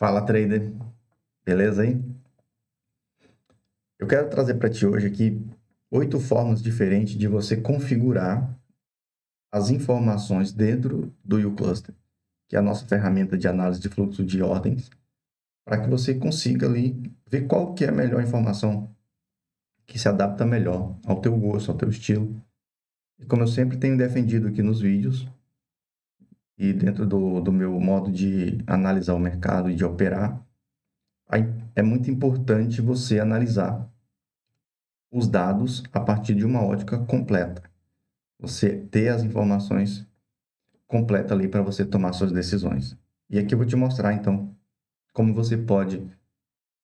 Fala, trader. Beleza aí? Eu quero trazer para ti hoje aqui 8 formas diferentes de você configurar as informações dentro do uCluster, que é a nossa ferramenta de análise de fluxo de ordens, para que você consiga ali ver qual que é a melhor informação que se adapta melhor ao teu gosto, ao teu estilo. E como eu sempre tenho defendido aqui nos vídeos e dentro do meu modo de analisar o mercado e de operar, é muito importante você analisar os dados a partir de uma ótica completa. Você ter as informações completas ali para você tomar suas decisões. E aqui eu vou te mostrar, então, como você pode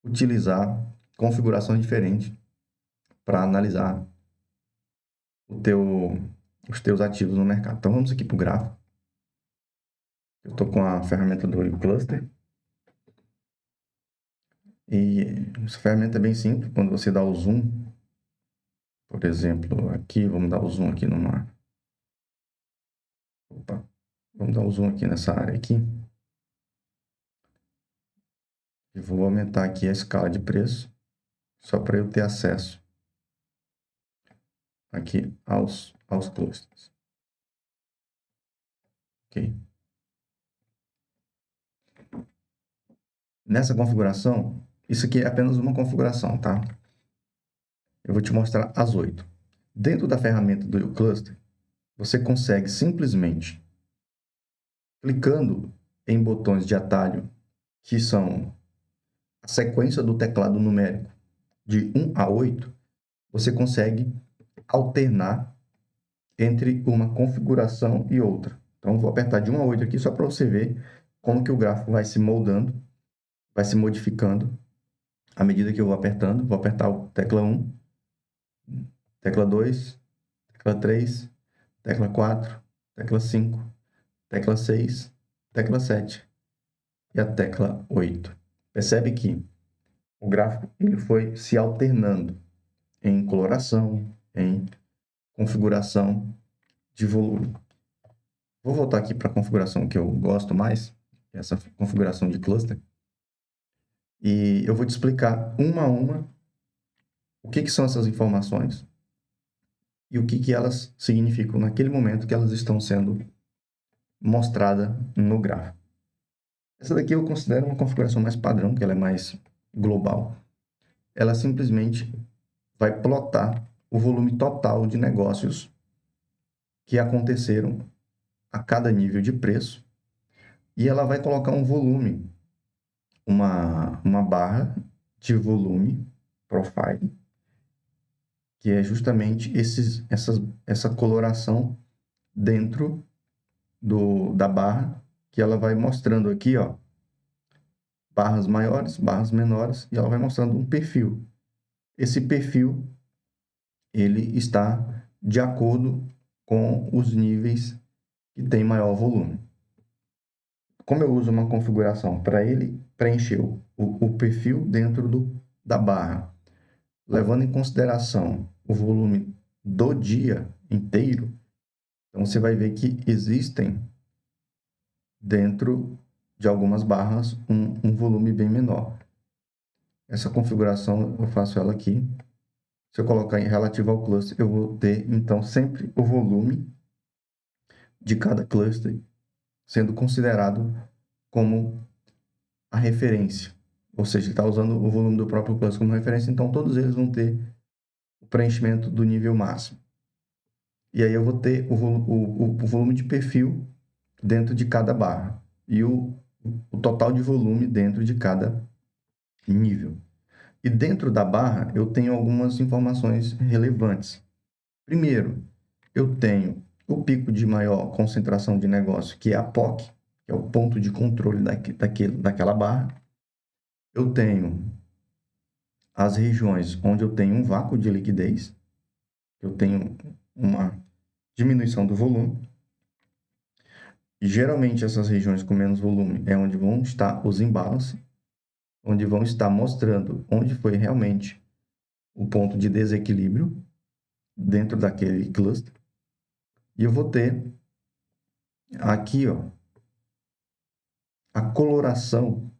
utilizar configurações diferentes para analisar o os teus ativos no mercado. Então, vamos aqui para o gráfico. Eu estou com a ferramenta do uCluster. E essa ferramenta é bem simples. Quando você dá o zoom, por exemplo, aqui, vamos dar o zoom aqui numa... Opa, vamos dar o zoom aqui nessa área aqui. E vou aumentar aqui a escala de preço, só para eu ter acesso aqui aos clusters. Ok. Nessa configuração, isso aqui é apenas uma configuração, tá? Eu vou te mostrar as 8. Dentro da ferramenta do uCluster, você consegue simplesmente, clicando em botões de atalho, que são a sequência do teclado numérico de 1 a 8, você consegue alternar entre uma configuração e outra. Então, vou apertar de 1 a 8 aqui só para você ver como que o gráfico vai se moldando, vai se modificando à medida que eu vou apertando. Vou apertar a tecla 1, tecla 2, tecla 3, tecla 4, tecla 5, tecla 6, tecla 7 e a tecla 8. Percebe que o gráfico ele foi se alternando em coloração, em configuração de volume. Vou voltar aqui para a configuração que eu gosto mais, essa configuração de cluster, e eu vou te explicar uma a uma o que são essas informações e o que elas significam naquele momento que elas estão sendo mostradas no gráfico. Essa daqui eu considero uma configuração mais padrão, que ela é mais global. Ela simplesmente vai plotar o volume total de negócios que aconteceram a cada nível de preço e ela vai colocar um volume, uma barra de volume profile, que é justamente essa coloração dentro da barra, que ela vai mostrando aqui, ó, barras maiores, barras menores, e ela vai mostrando um perfil. Esse perfil, ele está de acordo com os níveis que tem maior volume. Como eu uso uma configuração para ele preencher o perfil dentro da barra, levando em consideração o volume do dia inteiro, então você vai ver que existem dentro de algumas barras um volume bem menor. Essa configuração eu faço ela aqui. Se eu colocar em relativo ao cluster, eu vou ter então sempre o volume de cada cluster sendo considerado como a referência. Ou seja, ele está usando o volume do próprio cluster como referência, então todos eles vão ter o preenchimento do nível máximo. E aí eu vou ter o volume de perfil dentro de cada barra e o total de volume dentro de cada nível. E dentro da barra eu tenho algumas informações relevantes. Primeiro, eu tenho o pico de maior concentração de negócio, que é a POC, que é o ponto de controle daquela barra. Eu tenho as regiões onde eu tenho um vácuo de liquidez, eu tenho uma diminuição do volume. E geralmente essas regiões com menos volume é onde vão estar os imbalances, onde vão estar mostrando onde foi realmente o ponto de desequilíbrio dentro daquele cluster. E eu vou ter aqui, ó, a coloração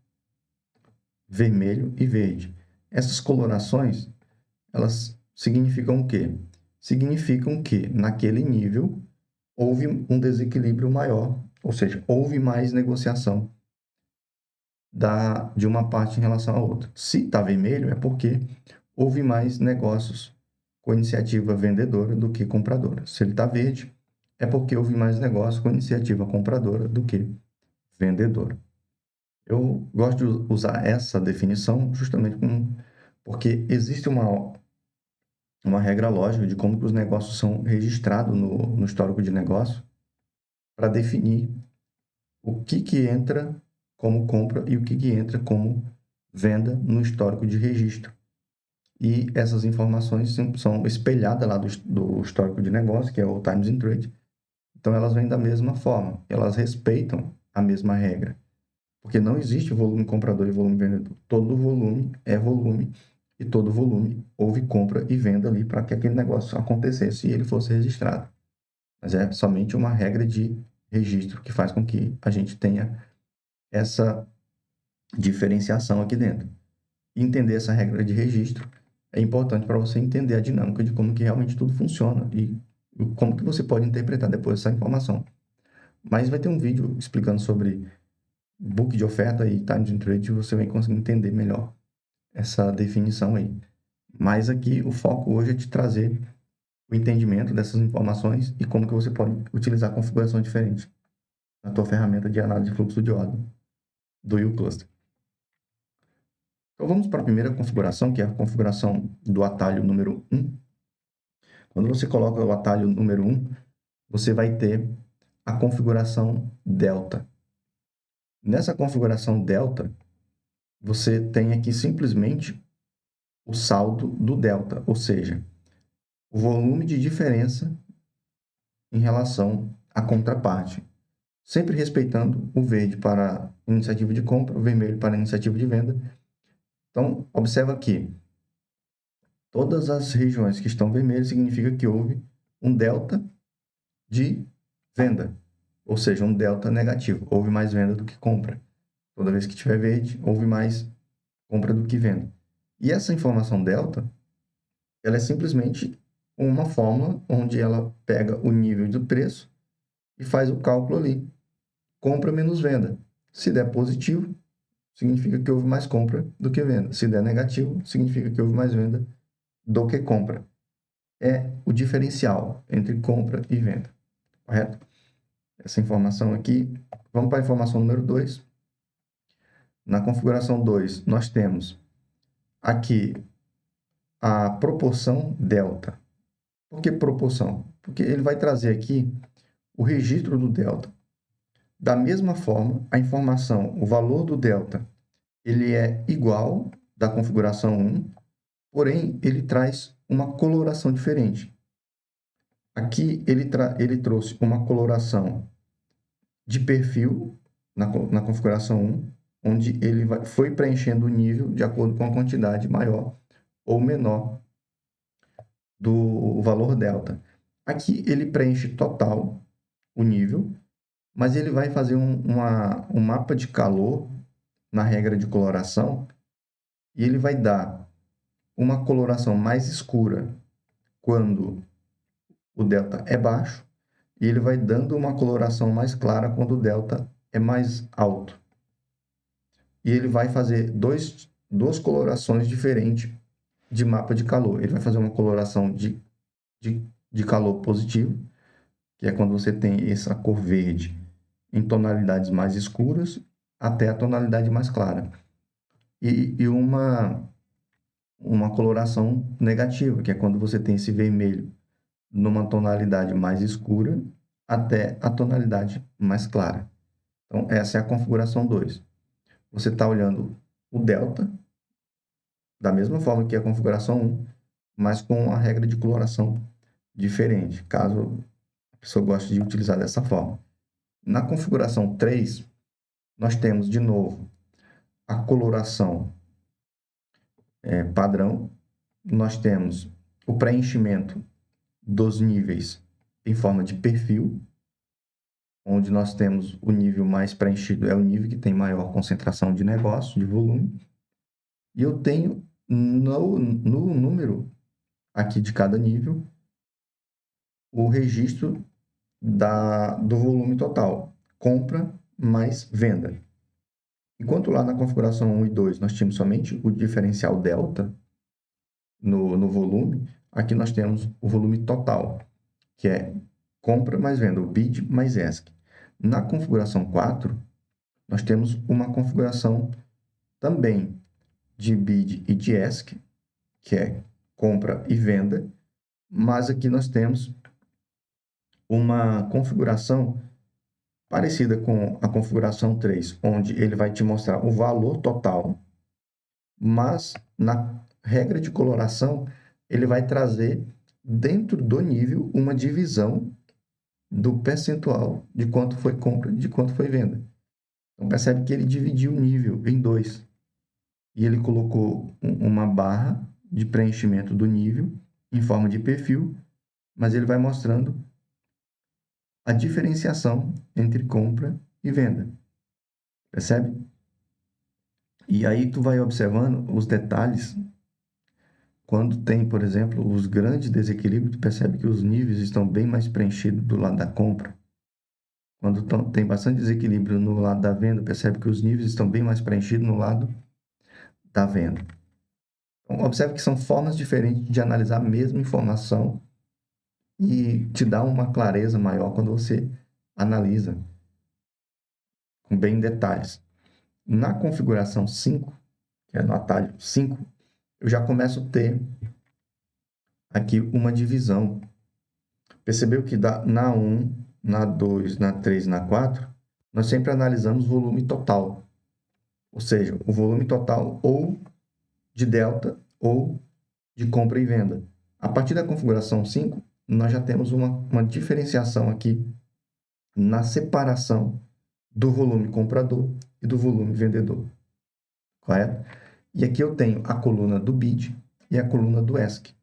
vermelho e verde. Essas colorações, elas significam o quê? Significam que naquele nível houve um desequilíbrio maior, ou seja, houve mais negociação de uma parte em relação à outra. Se está vermelho, é porque houve mais negócios com iniciativa vendedora do que compradora. Se ele está verde, é porque houve mais negócio com iniciativa compradora do que vendedora. Eu gosto de usar essa definição justamente porque existe uma regra lógica de como que os negócios são registrados no histórico de negócio para definir o que entra como compra e o que entra como venda no histórico de registro. E essas informações são espelhadas lá do histórico de negócio, que é o Times in Trade. Então, elas vêm da mesma forma, elas respeitam a mesma regra. Porque não existe volume comprador e volume vendedor. Todo volume é volume e todo volume houve compra e venda ali para que aquele negócio acontecesse e ele fosse registrado. Mas é somente uma regra de registro que faz com que a gente tenha essa diferenciação aqui dentro. Entender essa regra de registro é importante para você entender a dinâmica de como que realmente tudo funciona e como que você pode interpretar depois essa informação. Mas vai ter um vídeo explicando sobre book de oferta e times in trade, você vai conseguir entender melhor essa definição aí. Mas aqui o foco hoje é te trazer o entendimento dessas informações e como que você pode utilizar configurações diferentes na tua ferramenta de análise de fluxo de ordem do uCluster. Então vamos para a primeira configuração, que é a configuração do atalho número 1. Quando você coloca o atalho número 1, você vai ter a configuração delta. Nessa configuração delta, você tem aqui simplesmente o saldo do delta, ou seja, o volume de diferença em relação à contraparte, sempre respeitando o verde para iniciativa de compra, o vermelho para iniciativa de venda. Então, observa que todas as regiões que estão vermelhas significa que houve um delta de venda, ou seja, um delta negativo, houve mais venda do que compra. Toda vez que tiver verde, houve mais compra do que venda. E essa informação delta, ela é simplesmente uma fórmula onde ela pega o nível do preço e faz o cálculo ali. Compra menos venda. Se der positivo, significa que houve mais compra do que venda. Se der negativo, significa que houve mais venda do que compra. É o diferencial entre compra e venda. Correto? Essa informação aqui. Vamos para a informação número 2. Na configuração 2, nós temos aqui a proporção delta. Por que proporção? Porque ele vai trazer aqui o registro do delta. Da mesma forma, a informação, o valor do delta, ele é igual da configuração 1, porém, ele traz uma coloração diferente. Aqui, ele trouxe uma coloração de perfil na configuração 1, onde ele foi preenchendo o nível de acordo com a quantidade maior ou menor do valor delta. Aqui ele preenche total o nível, mas ele vai fazer um mapa de calor na regra de coloração e ele vai dar uma coloração mais escura quando o delta é baixo e ele vai dando uma coloração mais clara quando o delta é mais alto. E ele vai fazer duas colorações diferentes de mapa de calor. Ele vai fazer uma coloração de calor positivo, que é quando você tem essa cor verde em tonalidades mais escuras até a tonalidade mais clara. E uma coloração negativa, que é quando você tem esse vermelho numa tonalidade mais escura até a tonalidade mais clara. Então, essa é a configuração 2. Você está olhando o delta, da mesma forma que a configuração 1, mas com a regra de coloração diferente, caso a pessoa goste de utilizar dessa forma. Na configuração 3, nós temos, de novo, a coloração padrão. Nós temos o preenchimento dos níveis em forma de perfil, onde nós temos o nível mais preenchido, é o nível que tem maior concentração de negócio, de volume. E eu tenho no número aqui de cada nível o registro do volume total, compra mais venda. Enquanto lá na configuração 1 e 2 nós tínhamos somente o diferencial delta no volume, aqui nós temos o volume total, que é compra mais venda, o bid mais ESC. Na configuração 4, nós temos uma configuração também de bid e de ESC, que é compra e venda, mas aqui nós temos uma configuração parecida com a configuração 3, onde ele vai te mostrar o valor total, mas na regra de coloração, ele vai trazer dentro do nível uma divisão do percentual de quanto foi compra e de quanto foi venda. Então, percebe que ele dividiu o nível em dois. E ele colocou uma barra de preenchimento do nível em forma de perfil, mas ele vai mostrando a diferenciação entre compra e venda. Percebe? E aí tu vai observando os detalhes. Quando tem, por exemplo, os grandes desequilíbrios, tu percebe que os níveis estão bem mais preenchidos do lado da compra. Quando tem bastante desequilíbrio no lado da venda, percebe que os níveis estão bem mais preenchidos no lado da venda. Então, observe que são formas diferentes de analisar a mesma informação e te dá uma clareza maior quando você analisa com bem detalhes. Na configuração 5, que é no atalho 5, eu já começo a ter aqui uma divisão. Percebeu que na 1, na 2, na 3 e na 4, nós sempre analisamos o volume total. Ou seja, o volume total ou de delta ou de compra e venda. A partir da configuração 5, nós já temos uma diferenciação aqui na separação do volume comprador e do volume vendedor. Correto? E aqui eu tenho a coluna do bid e a coluna do ESC.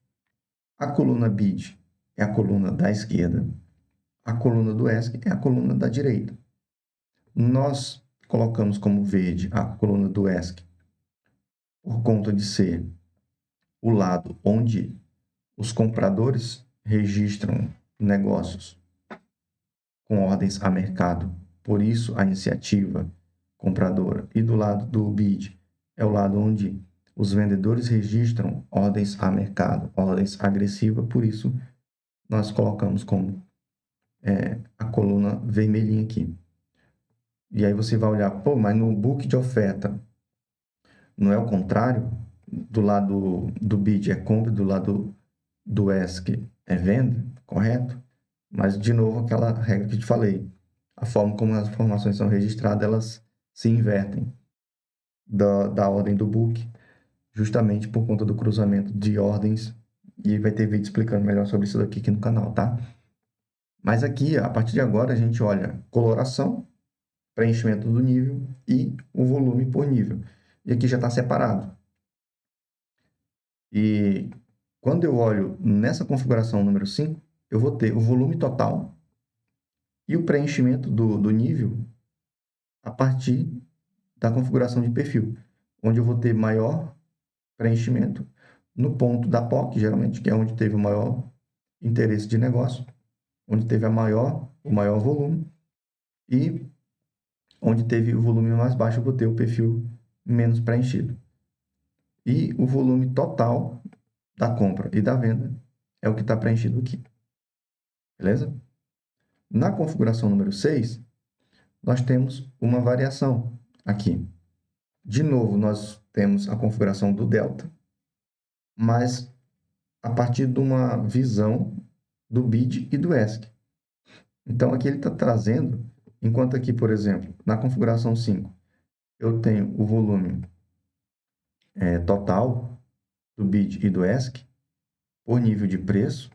A coluna bid é a coluna da esquerda, a coluna do ESC é a coluna da direita. Nós colocamos como verde a coluna do ESC por conta de ser o lado onde os compradores registram negócios com ordens a mercado. Por isso, a iniciativa compradora. E do lado do bid é o lado onde os vendedores registram ordens a mercado, ordens agressivas. Por isso, nós colocamos como a coluna vermelhinha aqui. E aí você vai olhar, pô, mas no book de oferta não é o contrário? Do lado do bid é compra, do lado do ESC é venda, correto? Mas, de novo, aquela regra que eu te falei, a forma como as informações são registradas, elas se invertem da ordem do book, justamente por conta do cruzamento de ordens, e vai ter vídeo explicando melhor sobre isso aqui no canal, tá? Mas aqui, a partir de agora, a gente olha coloração, preenchimento do nível e o volume por nível. E aqui já está separado. E quando eu olho nessa configuração número 5, eu vou ter o volume total e o preenchimento do nível a partir da configuração de perfil, onde eu vou ter maior preenchimento no ponto da POC, geralmente, que é onde teve o maior interesse de negócio, onde teve o maior volume, e onde teve o volume mais baixo, eu vou ter o perfil menos preenchido. E o volume total da compra e da venda é o que está preenchido aqui. Beleza? Na configuração número 6, nós temos uma variação aqui. De novo, nós temos a configuração do delta, mas a partir de uma visão do bid e do ESC. Então, aqui ele está trazendo, enquanto aqui, por exemplo, na configuração 5, eu tenho o volume total do bid e do ESC por nível de preço,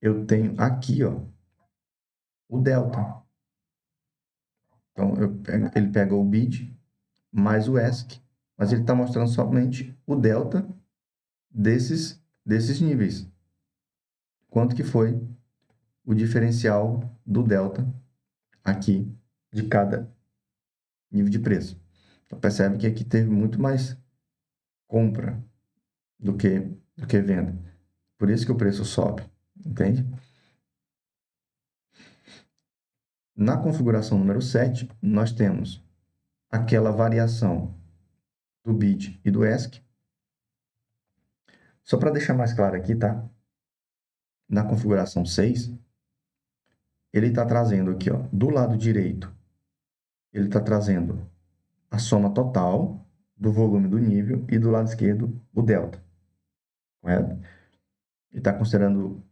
eu tenho aqui, ó, o delta. Então, ele pega o bid mais o ESC, mas ele está mostrando somente o delta desses níveis. Quanto que foi o diferencial do delta aqui de cada nível de preço. Então, percebe que aqui teve muito mais compra do que venda. Por isso que o preço sobe, entende? Na configuração número 7, nós temos aquela variação do bid e do ESC. Só para deixar mais claro aqui, tá? Na configuração 6, ele está trazendo aqui, ó, do lado direito, ele está trazendo a soma total do volume do nível e do lado esquerdo o delta, correto? Ele está considerando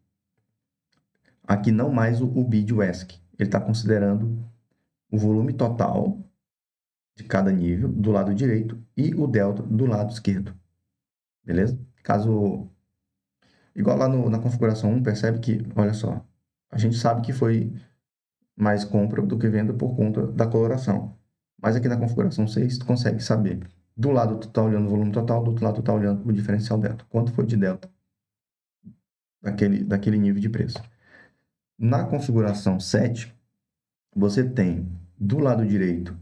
aqui não mais o bid e o ESC, ele está considerando o volume total de cada nível do lado direito e o delta do lado esquerdo, beleza? Caso, igual lá na configuração 1, percebe que, olha só, a gente sabe que foi mais compra do que venda por conta da coloração. Mas aqui na configuração 6, tu consegue saber. Do lado tu está olhando o volume total, do outro lado tu está olhando o diferencial delta. Quanto foi de delta daquele nível de preço. Na configuração 7, você tem do lado direito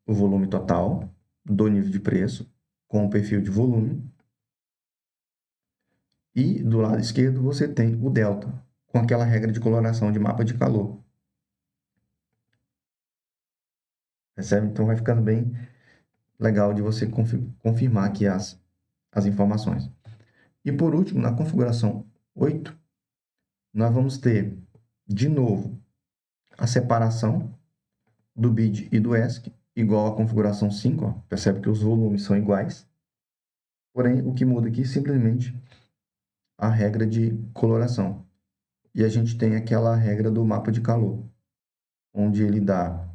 o volume total do nível de preço com o perfil de volume. E do lado esquerdo você tem o delta, com aquela regra de coloração de mapa de calor. Percebe? Então vai ficando bem legal de você confirmar aqui as informações. E por último, na configuração 8, nós vamos ter, de novo, a separação do bid e do ESC, igual à configuração 5. Ó. Percebe que os volumes são iguais. Porém, o que muda aqui é simplesmente a regra de coloração. E a gente tem aquela regra do mapa de calor, onde ele dá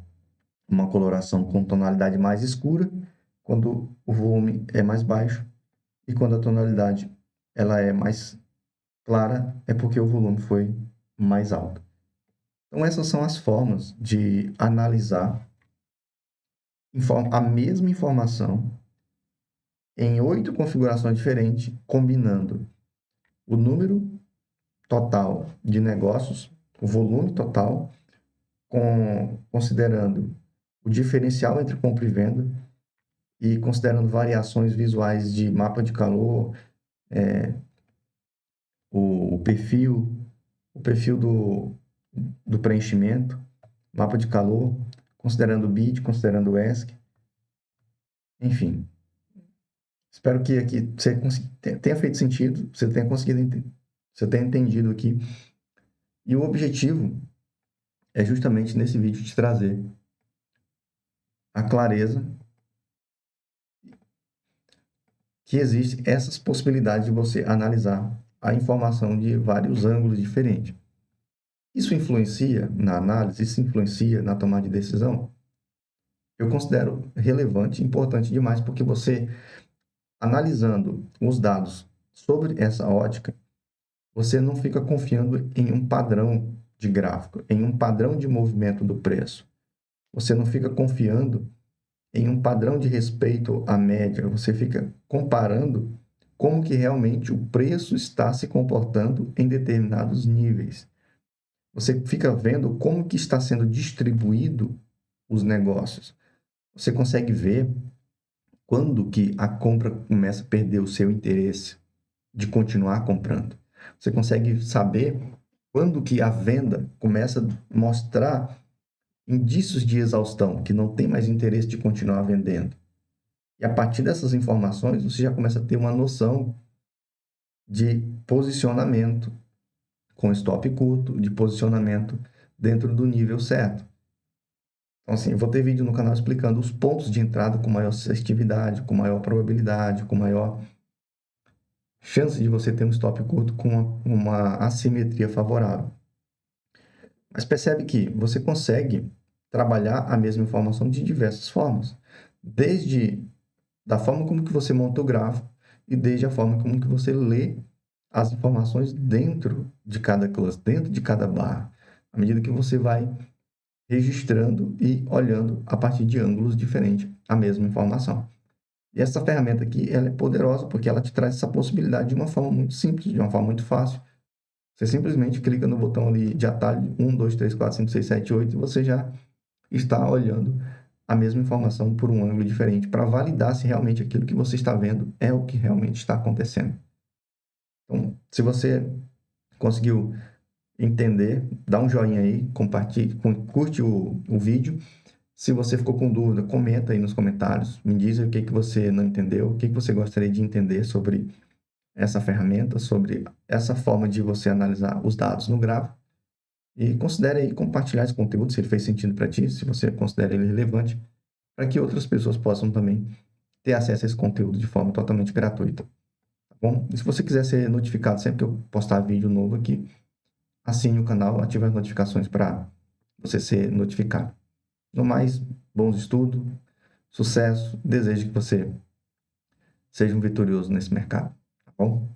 uma coloração com tonalidade mais escura, quando o volume é mais baixo, e quando a tonalidade ela é mais clara, é porque o volume foi mais alto. Então, essas são as formas de analisar a mesma informação em 8 configurações diferentes, combinando o número total de negócios, o volume total, considerando o diferencial entre compra e venda e considerando variações visuais de mapa de calor, o perfil do preenchimento, mapa de calor, considerando o bid, considerando o ESC, enfim. Espero que aqui você tenha feito sentido, você tenha conseguido você tenha entendido aqui. E o objetivo é justamente nesse vídeo te trazer a clareza que existe essas possibilidades de você analisar a informação de vários ângulos diferentes. Isso influencia na análise? Isso influencia na tomada de decisão? Eu considero relevante e importante demais, porque você, analisando os dados sobre essa ótica, você não fica confiando em um padrão de gráfico, em um padrão de movimento do preço. Você não fica confiando em um padrão de respeito à média, você fica comparando como que realmente o preço está se comportando em determinados níveis. Você fica vendo como que está sendo distribuído os negócios. Você consegue ver quando que a compra começa a perder o seu interesse de continuar comprando. Você consegue saber quando que a venda começa a mostrar indícios de exaustão, que não tem mais interesse de continuar vendendo. E a partir dessas informações, você já começa a ter uma noção de posicionamento com stop curto, de posicionamento dentro do nível certo. Então, assim, eu vou ter vídeo no canal explicando os pontos de entrada com maior assertividade, com maior probabilidade, com maior chance de você ter um stop curto com uma assimetria favorável. Mas percebe que você consegue trabalhar a mesma informação de diversas formas. Desde da forma como que você monta o gráfico e desde a forma como que você lê as informações dentro de cada cluster, dentro de cada barra, à medida que você vai registrando e olhando a partir de ângulos diferentes a mesma informação. E essa ferramenta aqui, ela é poderosa porque ela te traz essa possibilidade de uma forma muito simples, de uma forma muito fácil. Você simplesmente clica no botão ali de atalho 1, 2, 3, 4, 5, 6, 7, 8 e você já está olhando a mesma informação por um ângulo diferente para validar se realmente aquilo que você está vendo é o que realmente está acontecendo. Então, se você conseguiu entender, dá um joinha aí, compartilhe, curte o vídeo. Se você ficou com dúvida, comenta aí nos comentários, me diz o que que você não entendeu, o que que você gostaria de entender sobre essa ferramenta, sobre essa forma de você analisar os dados no gráfico. E considere aí compartilhar esse conteúdo, se ele fez sentido para ti, se você considera ele relevante, para que outras pessoas possam também ter acesso a esse conteúdo de forma totalmente gratuita. Tá bom? E se você quiser ser notificado sempre que eu postar vídeo novo aqui, assine o canal, ative as notificações para você ser notificado. No mais, bons estudos, sucesso, desejo que você seja um vitorioso nesse mercado, tá bom?